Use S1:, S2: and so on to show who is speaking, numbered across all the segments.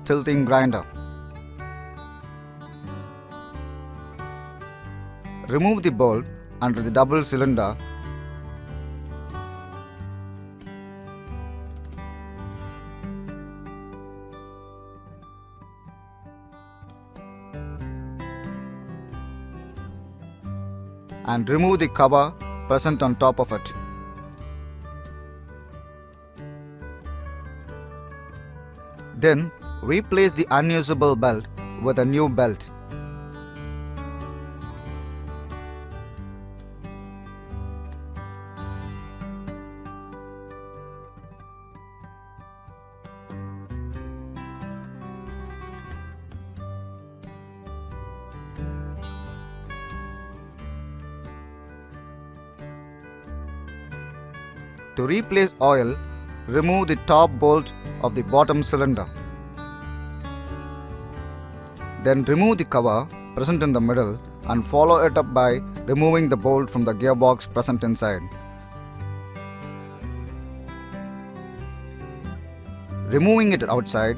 S1: tilting grinder. Remove the bolt under the double cylinder and remove the cover present on top of it. Then replace the unusable belt with a new belt. To replace oil, remove the top bolt of the bottom cylinder. Then remove the cover present in the middle and follow it up by removing the bolt from the gearbox present inside. Removing it outside,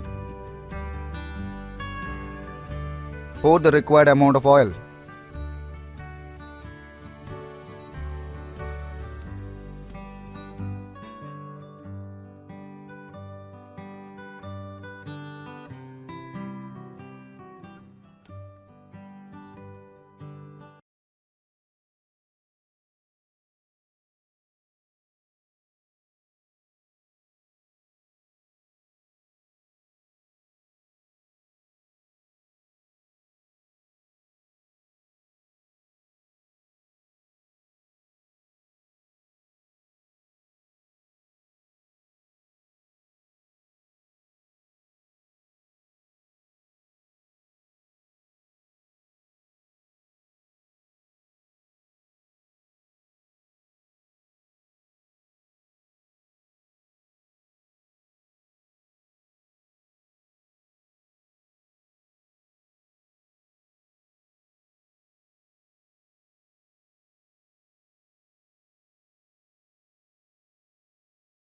S1: pour the required amount of oil.